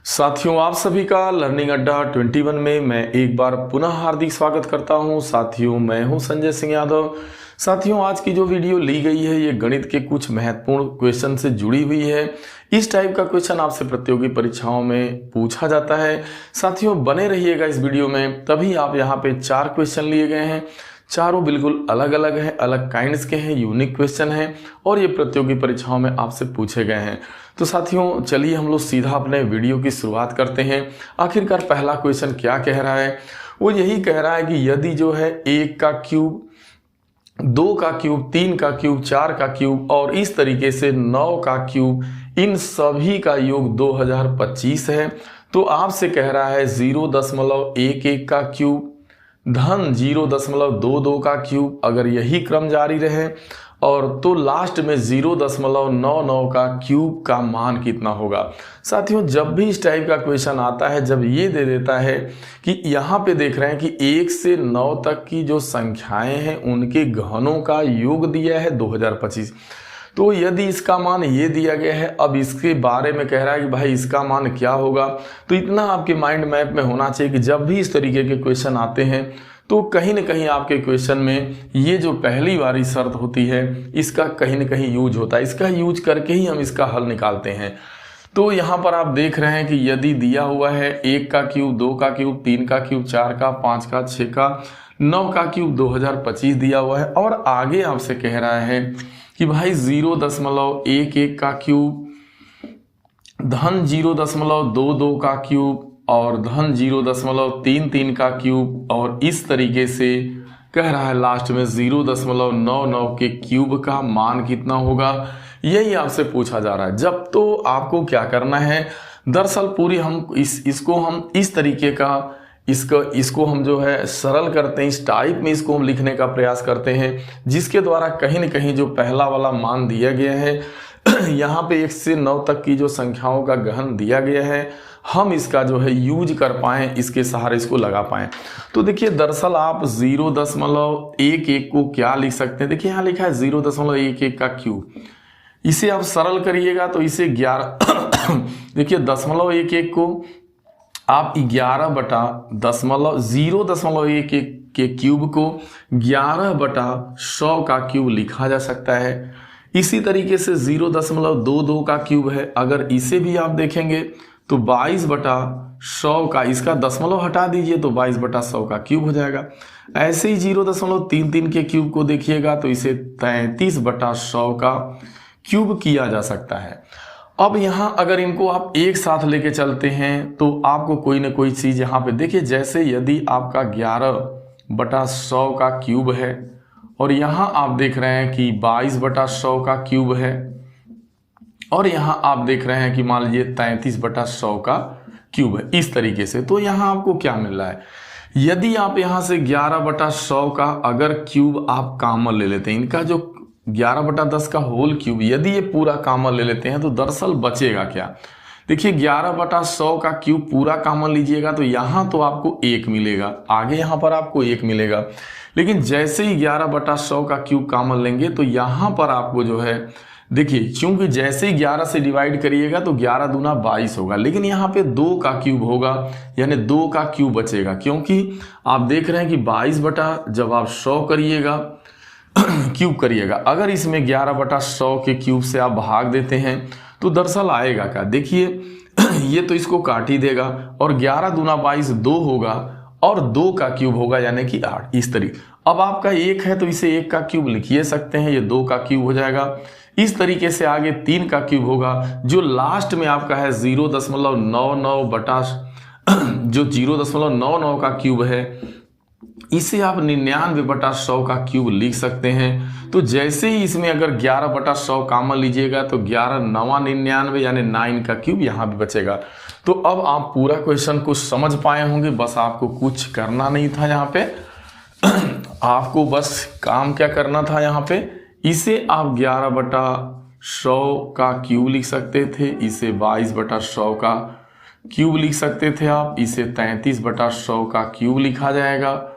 साथियों, आप सभी का लर्निंग अड्डा 21 में मैं एक बार पुनः हार्दिक स्वागत करता हूं। साथियों, मैं हूं संजय सिंह यादव। साथियों, आज की जो वीडियो ली गई है ये गणित के कुछ महत्वपूर्ण क्वेश्चन से जुड़ी हुई है। इस टाइप का क्वेश्चन आपसे प्रतियोगी परीक्षाओं में पूछा जाता है। साथियों, बने रहिएगा इस वीडियो में, तभी आप यहाँ पे 4 क्वेश्चन लिए गए हैं। चारों बिल्कुल अलग अलग हैं, अलग काइंड्स के हैं, यूनिक क्वेश्चन हैं और ये प्रतियोगी परीक्षाओं में आपसे पूछे गए हैं। तो साथियों, चलिए हम लोग सीधा अपने वीडियो की शुरुआत करते हैं। आखिरकार पहला क्वेश्चन क्या कह रहा है? वो यही कह रहा है कि यदि जो है 1 का क्यूब, 2 का क्यूब, 3 का क्यूब, 4 का क्यूब और इस तरीके से 9 का क्यूब, इन सभी का योग 2025 है, तो आपसे कह रहा है 0.11 का क्यूब धन 0.22 का क्यूब, अगर यही क्रम जारी रहे और तो लास्ट में 0.99 का क्यूब का मान कितना होगा। साथियों, जब भी इस टाइप का क्वेश्चन आता है, जब ये दे देता है कि यहाँ पे देख रहे हैं कि 1 से 9 तक की जो संख्याएं हैं उनके घनों का योग दिया है 2025, तो यदि इसका मान ये दिया गया है, अब इसके बारे में कह रहा है कि भाई इसका मान क्या होगा। तो इतना आपके माइंड मैप में होना चाहिए कि जब भी इस तरीके के क्वेश्चन आते हैं तो कहीं ना कहीं आपके क्वेश्चन में ये जो पहली वाली शर्त होती है इसका कहीं ना कहीं यूज होता है। इसका यूज करके ही हम इसका हल निकालते हैं। तो यहाँ पर आप देख रहे हैं कि यदि दिया हुआ है 1 का क्यूब, 2 का क्यूब, 3 का क्यूब, 4 का, 5 का, 6 का, 9 का क्यूब 2025 दिया हुआ है और आगे आपसे कह रहा है कि भाई 0.11 का क्यूब धन 0.22 का क्यूब और धन 0.33 का क्यूब और इस तरीके से कह रहा है लास्ट में 0.99 के क्यूब का मान कितना होगा, यही आपसे पूछा जा रहा है। जब तो आपको क्या करना है, दरअसल पूरी हम इसको हम इस तरीके का इसको हम जो है सरल करते हैं, इस टाइप में इसको हम लिखने का प्रयास करते हैं जिसके द्वारा कहीं ना कहीं जो पहला वाला मान दिया गया है यहाँ पे 1 से 9 तक की जो संख्याओं का गहन दिया गया है, हम इसका जो है यूज कर पाएं, इसके सहारे इसको लगा पाएं। तो देखिए, दरअसल आप 0.11 को क्या लिख सकते हैं। देखिए यहाँ लिखा है 0.11 का क्यूब, इसे आप सरल करिएगा तो इसे 11 देखिए 0.11 को आप 0.11 के क्यूब को 11/100 का क्यूब लिखा जा सकता है। इसी तरीके से 0.22 का क्यूब है, अगर इसे भी आप देखेंगे तो 22/100 का, इसका दशमलव हटा दीजिए तो 22/100 का क्यूब हो जाएगा। ऐसे ही 0.33 के क्यूब को देखिएगा तो इसे 33/100 का क्यूब किया जा सकता है। अब यहां अगर इनको आप एक साथ लेके चलते हैं तो आपको कोई ना कोई चीज यहां पे देखिए, जैसे यदि आपका 11/100 का क्यूब है और यहां आप देख रहे हैं कि 22/100 का क्यूब है और यहां आप देख रहे हैं कि मान लीजिए 33/100 का क्यूब है, इस तरीके से। तो यहां आपको क्या मिल रहा है, यदि आप यहां से 11/100 का अगर क्यूब आप कॉमन ले लेते हैं, इनका जो 11/10 का होल क्यूब, यदि ये पूरा कॉमन ले लेते हैं तो दरअसल बचेगा क्या। देखिए 11/100 का क्यूब पूरा कॉमन लीजिएगा तो यहां तो आपको 1 मिलेगा, आगे यहां पर आपको 1 मिलेगा। लेकिन जैसे ही 11/100 का क्यूब कॉमन लेंगे तो यहां पर आपको जो है, देखिए चूंकि जैसे ही 11 से डिवाइड करिएगा तो 11 दूना 22 होगा, लेकिन यहाँ पे 2 का क्यूब होगा, यानी 2 का क्यूब बचेगा। क्योंकि आप देख रहे हैं कि 22 जब आप 100 करिएगा क्यूब करिएगा, अगर इसमें 11/100 के क्यूब से आप भाग देते हैं तो दरअसल आएगा क्या, देखिए ये तो इसको काट ही देगा और 11 दूना 22 2 होगा और 2 का क्यूब होगा यानी कि 8, इस तरीके। अब आपका 1 है तो इसे 1 का क्यूब लिखिए सकते हैं, ये 2 का क्यूब हो जाएगा। इस तरीके से आगे 3 का क्यूब होगा, जो लास्ट में आपका है 0.99 जो 0.99 का क्यूब है इसे आप 99/100 का क्यूब लिख सकते हैं। तो जैसे ही इसमें अगर 11/100 कॉमन लीजिएगा तो 11 9 99 यानी 9 का क्यूब यहाँ भी बचेगा। तो अब आप पूरा क्वेश्चन को समझ पाए होंगे, बस आपको कुछ करना नहीं था यहाँ पे आपको बस काम क्या करना था, यहाँ पे इसे आप 11/100 का क्यूब लिख सकते थे, इसे 22/100 का क्यूब लिख सकते थे आप, इसे 33/100 का क्यूब लिखा जाएगा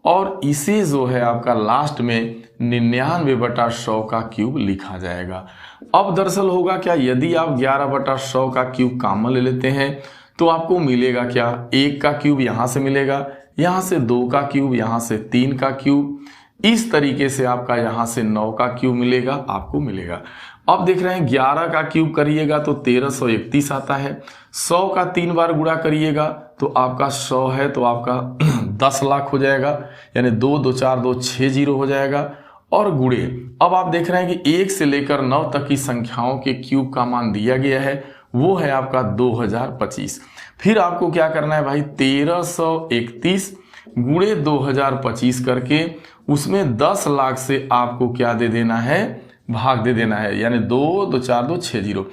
और इसे जो है आपका लास्ट में 99/100 का क्यूब लिखा जाएगा। अब दरअसल होगा क्या, यदि आप 11/100 का क्यूब कॉमन ले लेते हैं तो आपको मिलेगा क्या, 1 का क्यूब यहाँ से मिलेगा, यहाँ से 2 का क्यूब, यहाँ से 3 का क्यूब, इस तरीके से आपका यहाँ से 9 का क्यूब मिलेगा, आपको मिलेगा। अब देख रहे हैं 11 का क्यूब करिएगा तो 1331 आता है। 100 का 3 बार गुणा करिएगा तो आपका 100 है तो आपका 10 लाख हो जाएगा, यानी 2 2 4 2 6 0 हो जाएगा। और गुणे, अब आप देख रहे हैं कि 1 से लेकर 9 तक की संख्याओं के क्यूब का मान दिया गया है, वो है आपका 2025। फिर आपको क्या करना है भाई, 1331 गुणे 2025 करके उसमें 10 लाख से आपको क्या दे देना है, भाग दे देना है, यानी 2 2 4 2 6 0।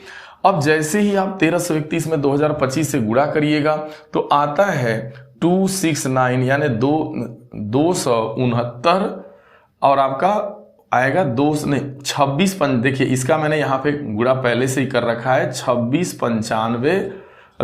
अब जैसे ही आप 1331 में 2025 से गुणा करिएगा तो आता है 269, यानी 269 और आपका आएगा 26 देखिए इसका मैंने यहाँ पे गुणा पहले से ही कर रखा है, 26 95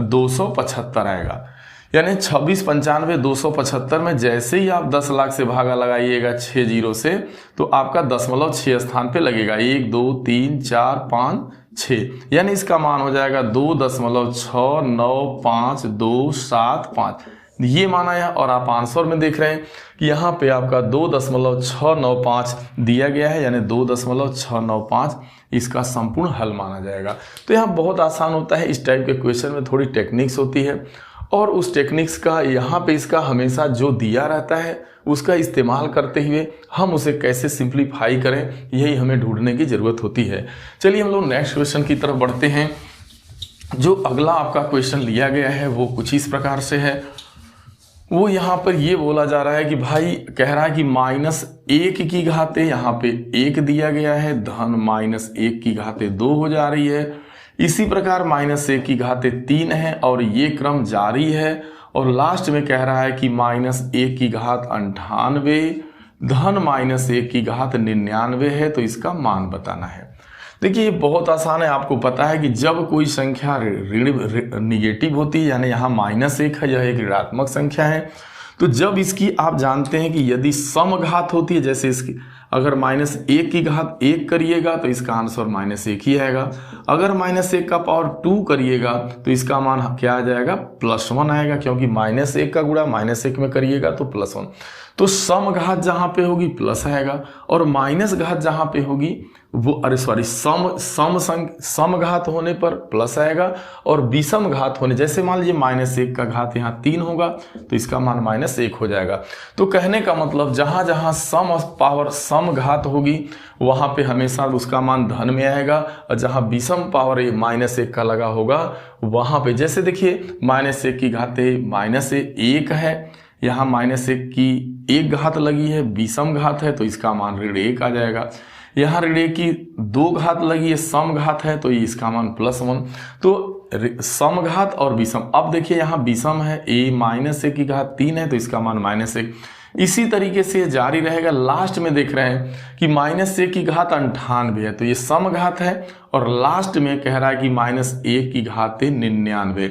275 आएगा, यानी 26 95 275 में जैसे ही आप 10 लाख से भागा लगाइएगा 6 0 से तो आपका 0.6 स्थान पे लगेगा, 1 2 3 4 5 6, यानी इसका मान हो जाएगा 2.695 ये माना है। और आप आंसर में देख रहे हैं कि यहाँ पे आपका 2.695 दिया गया है, यानी 2.695 इसका संपूर्ण हल माना जाएगा। तो यहाँ बहुत आसान होता है, इस टाइप के क्वेश्चन में थोड़ी टेक्निक्स होती है और उस टेक्निक्स का यहाँ पे इसका हमेशा जो दिया रहता है उसका इस्तेमाल करते हुए हम उसे कैसे सिंप्लीफाई करें, यही हमें ढूंढने की ज़रूरत होती है। चलिए हम लोग नेक्स्ट क्वेश्चन की तरफ बढ़ते हैं। जो अगला आपका क्वेश्चन लिया गया है वो कुछ इस प्रकार से है। वो यहाँ पर ये बोला जा रहा है कि भाई कह रहा है कि -1 की घाते, यहाँ पे 1 दिया गया है, धन -1 की घाते 2 हो जा रही है। इसी प्रकार -1 की घाते 3 है और ये क्रम जारी है। और लास्ट में कह रहा है कि -1 की घात 98, धन -1 की घात 99 है, तो इसका मान बताना है। देखिए ये बहुत आसान है, आपको पता है कि जब कोई संख्या ऋण निगेटिव होती है, यानी यहाँ -1 है, यह एक ऋणात्मक संख्या है, तो जब इसकी आप जानते हैं कि यदि समघात होती है, जैसे इसकी अगर -1 की घात 1 करिएगा तो इसका आंसर -1 ही आएगा। अगर -1 का पावर 2 करिएगा तो इसका मान क्या आ जाएगा, +1 आएगा, क्योंकि -1 का गुणा -1 में करिएगा तो +1। तो समघात जहाँ पे होगी प्लस आएगा और माइनस घात जहाँ पे होगी वो समघात होने पर प्लस आएगा और विषम घात होने, जैसे मान लीजिए -1 का घात यहाँ 3 होगा तो इसका मान -1 हो जाएगा। तो कहने का मतलब जहाँ जहाँ समघात होगी वहाँ पे हमेशा उसका मान धन में आएगा और जहाँ विषम पावर -1 का लगा होगा वहाँ पे, जैसे देखिए -1 की घाते -1 है, यहाँ -1 की 1 घात लगी है, विषम घात है तो इसका मान ऋण 1 आ जाएगा। यहाँ ऋण 1 की 2 घात लगी है, समघात है तो इसका मान +1। तो समघात और विषम, अब देखिए यहाँ विषम है, -1 की घात 3 है तो इसका मान -1। इसी तरीके से जारी रहेगा। लास्ट में देख रहे हैं कि -1 की घात 98 है तो ये समघात है और लास्ट में कह रहा है कि -1 की घात 99।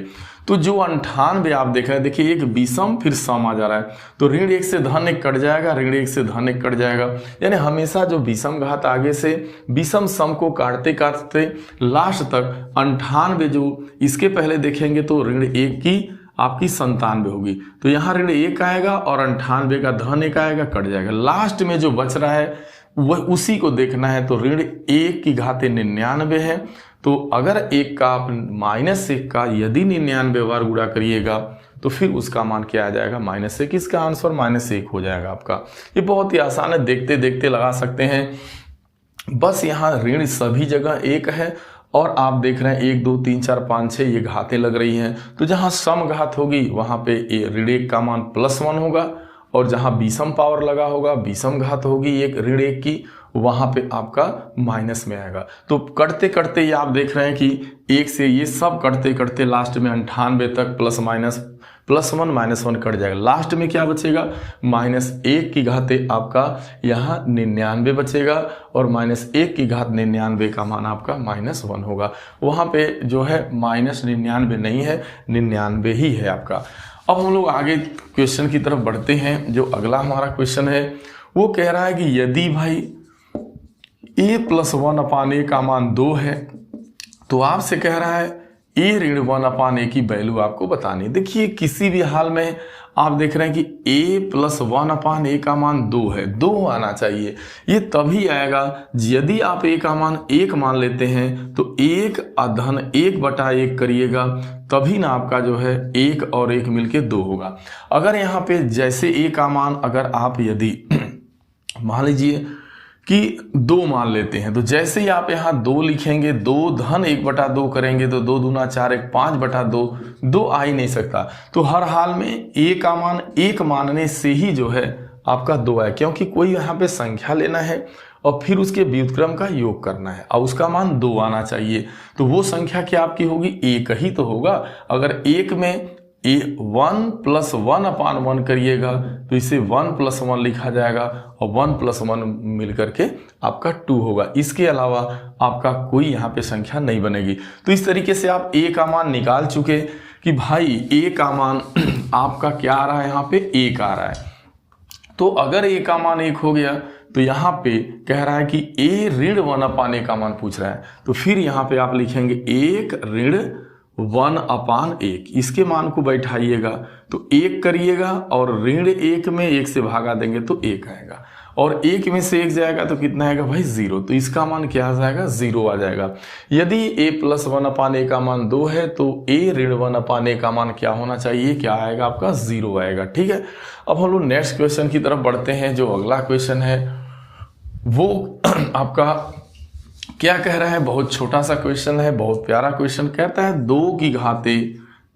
तो जो 98 आप देख रहे हैं, देखिए एक विषम फिर सम आ जा रहा है, तो ऋण 1 से धन 1 कट जाएगा, ऋण 1 से धन 1 कट जाएगा, यानी हमेशा जो विषम घात आगे से विषम सम को काटते काटते लास्ट तक 98 जो इसके पहले देखेंगे तो ऋण 1 की आपकी 97 होगी, तो यहाँ ऋण 1 आएगा और 98 का धन 1 आएगा, कट जाएगा। लास्ट में जो बच रहा है वह उसी को देखना है, तो ऋण 1 की घात 99 है, तो अगर 1 का आप -1 का यदि 99 बार गुणा करिएगा तो फिर उसका मान क्या आ जाएगा, -1। इसका आंसर -1 हो जाएगा आपका। ये बहुत ही आसान है, देखते देखते लगा सकते हैं। बस यहाँ ऋण सभी जगह 1 है और आप देख रहे हैं 1 2 3 4 5 6 ये घातें लग रही हैं, तो जहाँ समघात होगी वहाँ पे ऋण 1 का मान +1 होगा और जहाँ विषम पावर लगा होगा, विषम घात होगी एक ऋण 1 की, वहाँ पे आपका माइनस में आएगा। तो करते करते ये आप देख रहे हैं कि 1 से ये सब करते करते लास्ट में 98 तक +1 -1 कट जाएगा। लास्ट में क्या बचेगा, -1 की घाते आपका यहाँ 99 बचेगा और -1 की घात 99 का मान आपका -1 होगा। वहाँ पे जो है -99 नहीं है, 99 ही है आपका। अब हम लोग आगे क्वेश्चन की तरफ बढ़ते हैं। जो अगला हमारा क्वेश्चन है वो कह रहा है कि यदि भाई a + 1/a का मान 2 है तो आपसे कह रहा है a ऋण 1/a की वैल्यू आपको बतानी। देखिए किसी भी हाल में आप देख रहे हैं कि a प्लस 1/a का मान 2 है, 2 आना चाहिए। ये तभी आएगा यदि आप a का मान 1 मान लेते हैं तो 1 अधन 1/1 करिएगा, तभी ना आपका जो है 1 और 1 मिलके 2 होगा। अगर यहाँ पे जैसे a का मान अगर आप यदि मान लीजिए कि 2 मान लेते हैं, तो जैसे ही आप यहाँ 2 लिखेंगे, 2 धन 1/2 करेंगे तो 2 दूना 4 1 5/2, 2 आ ही नहीं सकता। तो हर हाल में a का मान 1 मानने से ही जो है आपका 2 है, क्योंकि कोई यहाँ पे संख्या लेना है और फिर उसके व्युत्क्रम का योग करना है और उसका मान 2 आना चाहिए। तो वो संख्या क्या आपकी होगी? 1 ही तो होगा। अगर 1 में 1 + 1/1 करिएगा तो इसे 1 + 1 लिखा जाएगा और 1 + 1 मिल करके आपका 2 होगा। इसके अलावा आपका कोई यहाँ पे संख्या नहीं बनेगी। तो इस तरीके से आप a का मान निकाल चुके कि भाई a का मान आपका क्या आ रहा है, यहाँ पे 1 आ रहा है। तो अगर a का मान 1 हो गया तो यहाँ पे कह रहा है कि a ऋण 1/a का मान पूछ रहा है, तो फिर यहाँ पे आप लिखेंगे 1 ऋण 1/1। इसके मान को बैठाइएगा तो 1 करिएगा और ऋण 1 में 1 से भागा देंगे तो 1 आएगा और 1 में से 1 जाएगा तो कितना आएगा भाई? 0। तो इसका मान क्या आ जाएगा? 0 आ जाएगा। यदि a + 1/a का मान 2 है तो a ऋण 1/a का मान क्या होना चाहिए? क्या आएगा आपका? 0 आएगा। ठीक है, अब हम लोग नेक्स्ट क्वेश्चन की तरफ बढ़ते हैं। जो अगला क्वेश्चन है वो आपका क्या कह रहा है? बहुत छोटा सा क्वेश्चन है, बहुत प्यारा क्वेश्चन। कहता है 2 की घाते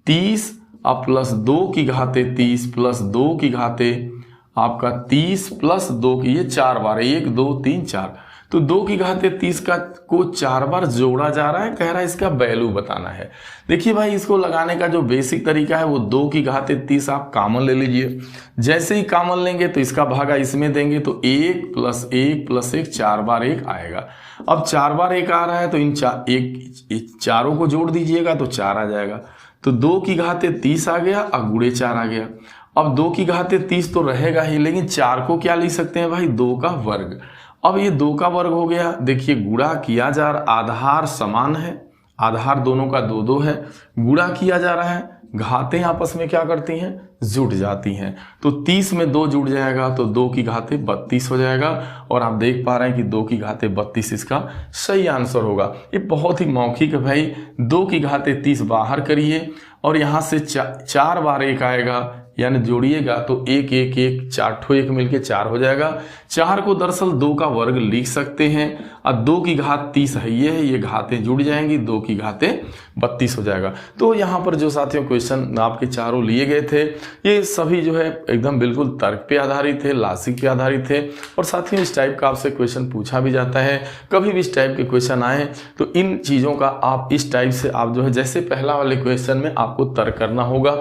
30 प्लस 2 की घाते 30 प्लस 2 की घाते आपका 30 प्लस 2 की, ये 4 बार, 1 2 3 4, तो 2 की घाते 30 को 4 बार जोड़ा जा रहा है। कह रहा है इसका वैल्यू बताना है। देखिए भाई, इसको लगाने का जो बेसिक तरीका है वो 2 की घाते 30 आप कॉमन ले लीजिए। जैसे ही कॉमन लेंगे तो इसका भागा इसमें देंगे तो 1 + 1 + 1 4 बार 1 आएगा। अब 4 बार 1 आ रहा है तो इन चारों को जोड़ दीजिएगा तो 4 आ जाएगा। तो 2 की घाते 30 आ गया और गुणे 4 आ गया। अब 2 की घाते 30 तो रहेगा ही, लेकिन 4 को क्या लिख सकते हैं भाई? 2 का वर्ग। अब ये 2 का वर्ग हो गया। देखिए गुणा किया जा रहा, आधार समान है, आधार दोनों का 2 2 है, गुणा किया जा रहा है, घातें आपस में क्या करती हैं? जुड़ जाती हैं। तो 30 में 2 जुड़ जाएगा तो 2 की घाते 32 हो जाएगा और आप देख पा रहे हैं कि 2 की घाते 32 इसका सही आंसर होगा। ये बहुत ही मौखिक है भाई। 2 की घाते 30 बाहर करिए और यहाँ से 4 बार 1 आएगा, यानी जोड़िएगा तो 1 1 1 4 1 मिलके 4 हो जाएगा। 4 को दरअसल 2 का वर्ग लिख सकते हैं और 2 की घात 30 है, ये घातें जुड़ जाएंगी, 2 की घाते 32 हो जाएगा। तो यहाँ पर जो साथियों क्वेश्चन आपके चारों लिए गए थे ये सभी जो है एकदम बिल्कुल तर्क पे आधारित थे, लॉजिक पे आधारित थे। और साथियों इस टाइप का आपसे क्वेश्चन पूछा भी जाता है। कभी भी इस टाइप के क्वेश्चन आए तो इन चीज़ों का आप इस टाइप से आप जो है, जैसे पहला वाले क्वेश्चन में आपको तर्क करना होगा।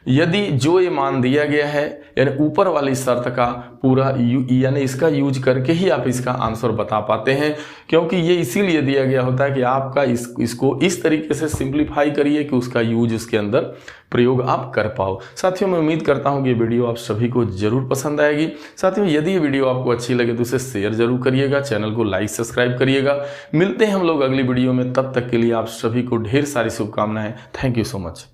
यदि जो ये मान दिया गया है यानी ऊपर वाली शर्त का पूरा यानी इसका यूज करके ही आप इसका आंसर बता पाते हैं, क्योंकि ये इसीलिए दिया गया होता है कि आपका इसको इस तरीके से सिंप्लीफाई करिए कि उसका यूज उसके अंदर प्रयोग आप कर पाओ। साथियों मैं उम्मीद करता हूँ कि ये वीडियो आप सभी को जरूर पसंद आएगी। साथियों यदि ये वीडियो आपको अच्छी लगे तो इसे शेयर जरूर करिएगा, चैनल को लाइक सब्सक्राइब करिएगा। मिलते हैं हम लोग अगली वीडियो में, तब तक के लिए आप सभी को ढेर सारी शुभकामनाएं। Thank you so much.